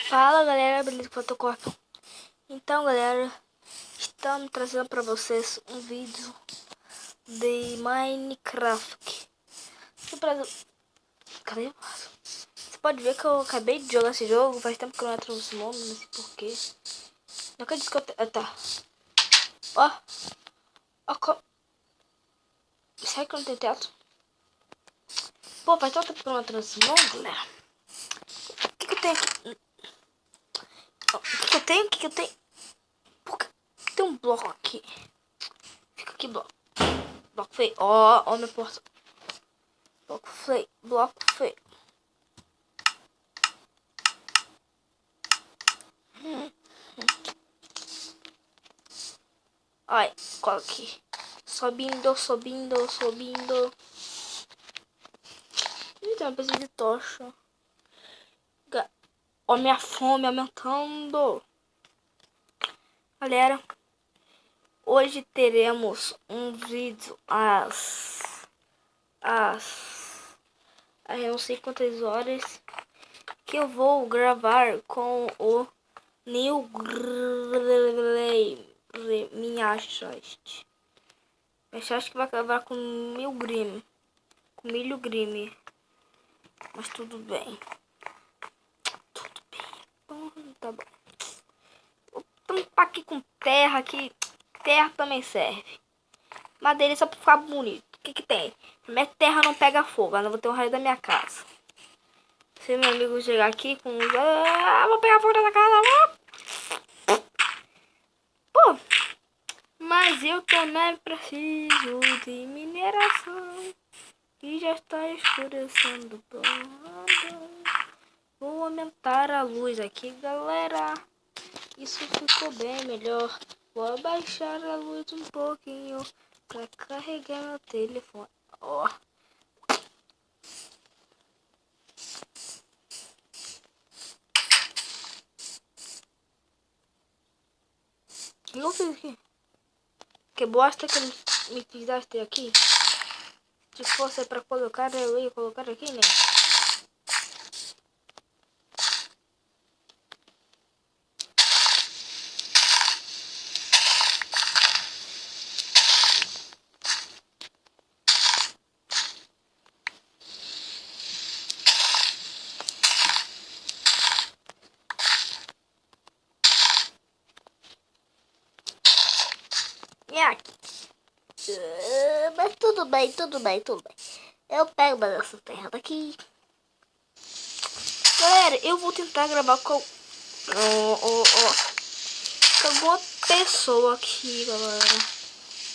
Fala galera, beleza? Fotocorpo. Então galera, estamos trazendo para vocês um vídeo de Minecraft. Cadê o vaso? Você pode ver que eu acabei de jogar esse jogo, faz tempo que eu não entro nesse mundo, não sei porquê. Não acredito que eu tenho... tá. Ó. Será que eu não tenho teto? Pô, faz tanto tempo que eu não entro nesse mundo, galera. O que eu tenho aqui? O que eu tenho? Porque tem um bloco aqui. Fica aqui, bloco. Bloco feio. Ó, minha porta. Bloco feio. Ai, cola aqui. Subindo. Então, eu preciso de tocha. Ó, minha fome aumentando. Galera, hoje teremos um vídeo eu não sei quantas horas que eu vou gravar com o New Minecraft. Eu acho que vai acabar com milho grime. Mas tudo bem. Tá bom. Vou tampar aqui com terra, que terra também serve. Madeira só pra ficar bonito. O que tem? Minha terra não pega fogo, eu não vou ter um raio da minha casa. Se meu amigo chegar aqui com... vou pegar fogo da casa. Pô, mas eu também preciso de mineração. E já está escurecendo. Vou aumentar a luz aqui, galera. Isso ficou bem melhor. Vou abaixar a luz um pouquinho para carregar meu telefone. Ó. Eu fiz aqui. Que bosta que eles me fizeste aqui. Se fosse para colocar, eu ia colocar aqui, né? Mas tudo bem. Eu pego mais essa terra daqui. Galera, eu vou tentar gravar com alguma pessoa aqui, galera.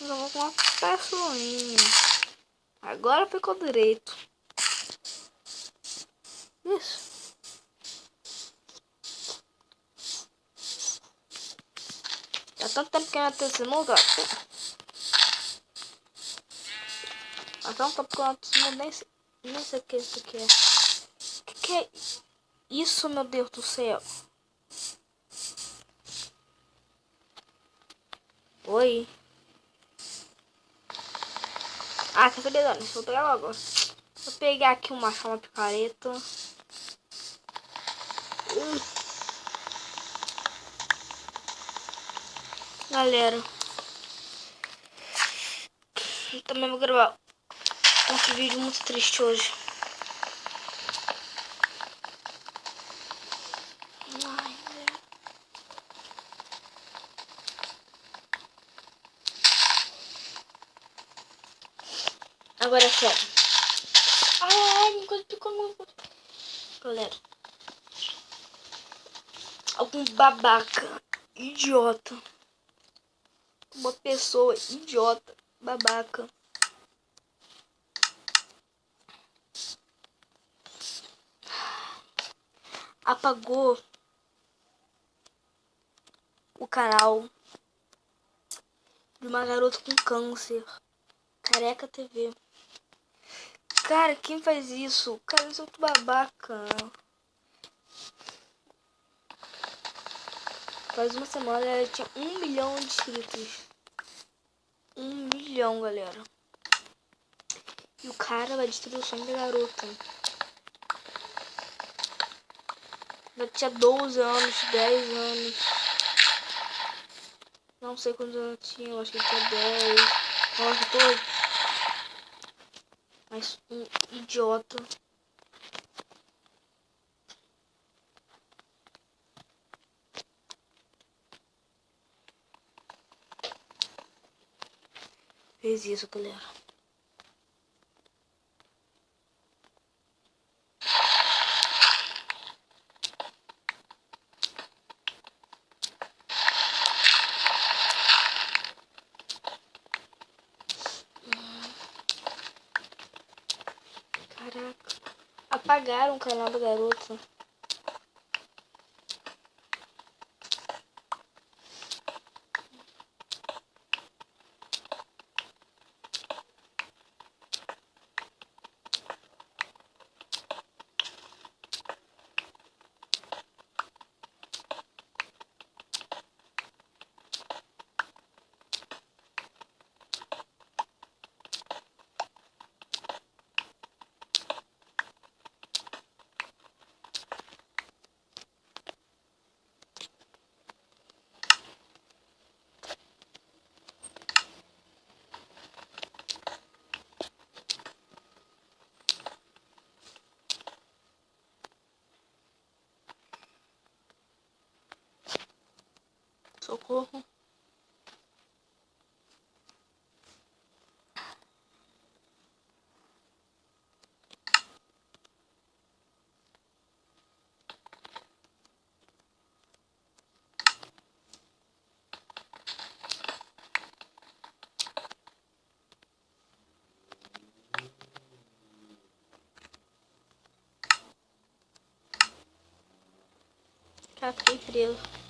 Gravar com uma pessoinha. Agora ficou direito. Isso. Há tanto tempo que eu não tenho esse mundo, Há tanto tempo que eu não tenho esse mundo, nem sei o que isso aqui é. O que é isso, meu Deus do céu? Oi. Quer saber, Dani? Vou pegar logo. Vou pegar aqui uma picareta. Galera, eu também vou gravar um vídeo muito triste hoje. Agora é sério. Minha coisa ficou muito... Galera, algum babaca, idiota, uma pessoa idiota, babaca, apagou o canal de uma garota com câncer, Careca TV. Cara, quem faz isso? Cara, isso é muito babaca. Faz uma semana ela tinha 1 milhão de inscritos. 1 milhão, galera. E o cara vai destruir o sonho da garota. Eu tinha 12 anos, 10 anos. Não sei quantos anos eu tinha, eu acho que eu tinha 10. Nossa, eu tô... Mas um idiota. Fez isso, galera. Caraca. Apagaram o canal da garota. Socorro. Cara, fiquei preso.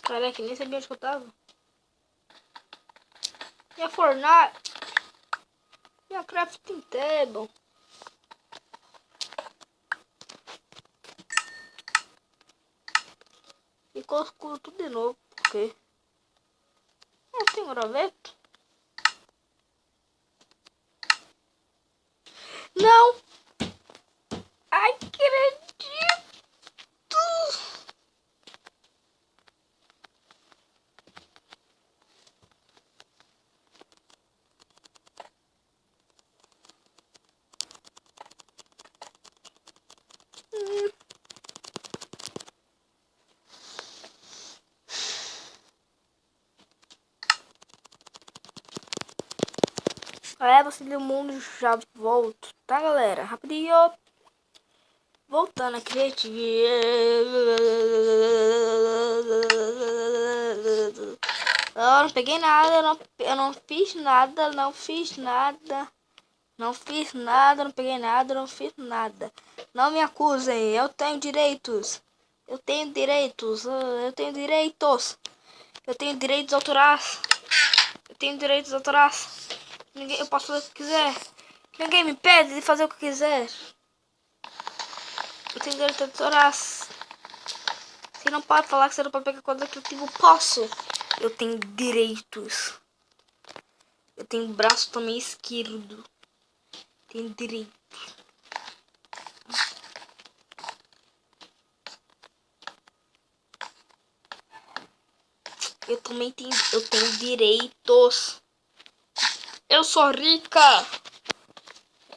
Caraca, nem sabia onde eu tava. E a Fortnite? E a Crafting Table? Ficou escuro tudo de novo. Por quê? Não tem graveto? Não! Ai, acredito! É, você do mundo já volto, tá, galera? Rapidinho. Voltando aqui, gente. Não peguei nada, eu não fiz nada, não fiz nada. Não fiz nada, não peguei nada, não fiz nada. Não me acusem, eu tenho direitos. Eu tenho direitos, eu tenho direitos. Eu tenho direitos autorais. Eu tenho direitos autorais. Eu posso fazer o que quiser. Ninguém me impede de fazer o que quiser. Eu tenho direitos autorais. Você não pode falar que você não pode pegar coisa que eu digo, posso. Eu tenho direitos. Eu tenho braço também esquerdo. Tenho direito. Eu também tenho, eu tenho direitos. Eu sou rica.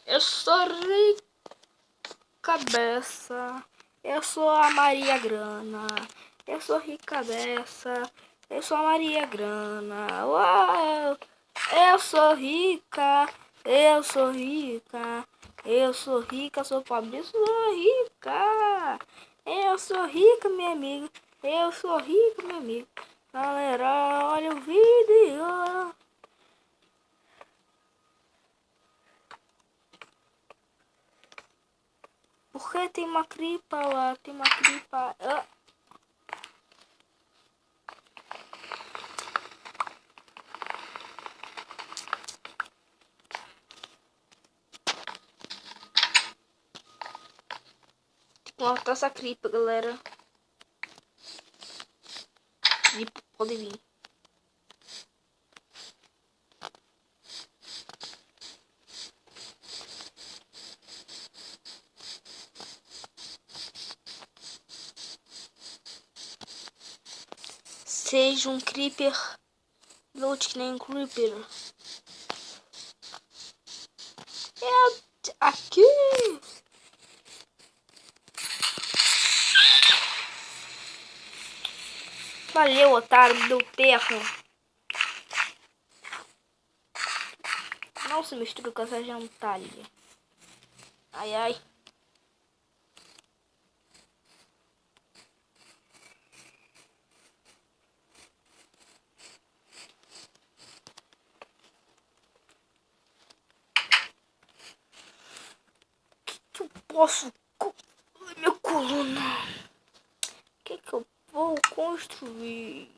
Eu sou rica beça. Eu sou a Maria Grana. Eu sou rica beça. Eu sou a Maria Grana. Uau! Eu sou rica. Eu sou rica. Eu sou rica, sou pobre, eu sou rica. Eu sou rica, minha amiga. Eu sou rica, meu amigo. Galera, olha o vídeo. Porque tem uma cripa lá, tem uma cripa. matar essa creeper, galera. Pode vir. Seja um creeper. Lute que nem um creeper. Aqui. Valeu, otário. Me deu terra. Não se mistura com essa gentalha. Ai, ai. Que eu posso... Ai, minha coluna. O que eu vou construir?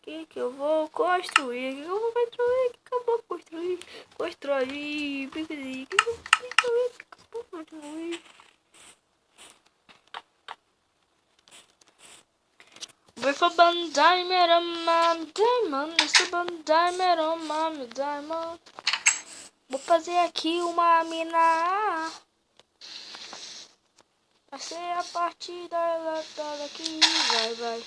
O que eu vou construir? O que eu vou construir? O que eu vou construir? Construir. O que eu vou construir? With a diamond on my diamond, it's a diamond on my diamond. Vou fazer aqui uma mina. Vai ser a partir daqui. Vai.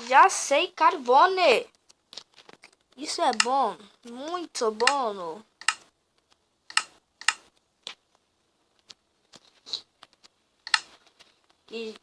Já sei, carvone. Isso é bom, muito bom. E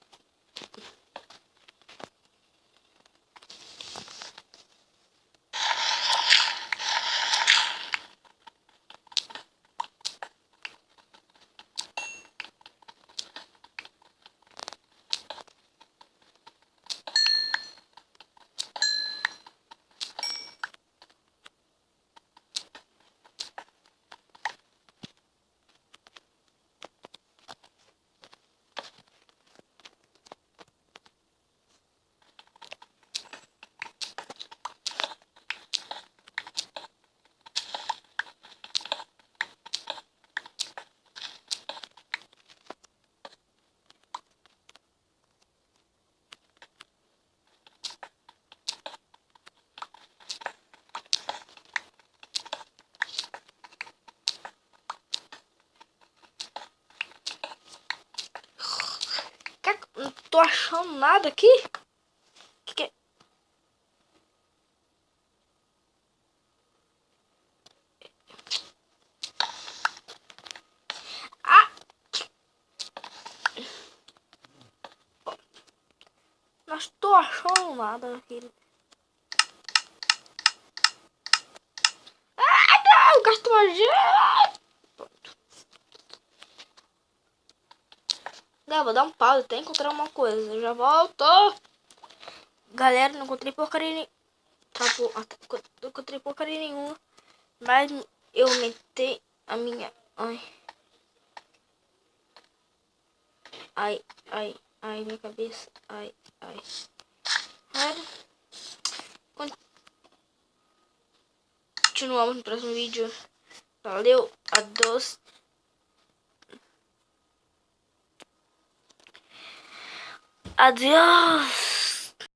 não tô achando nada aqui. Que é? Ah! Não estou achando nada aqui. Ah, não! Gasto magia! Não, vou dar um pause até encontrar uma coisa. Eu já volto. Galera, não encontrei porcaria nenhuma. Não encontrei porcaria nenhuma. Mas eu aumentei a minha... Ai, minha cabeça. Ai. Continuamos no próximo vídeo. Valeu, adeus. Adiós.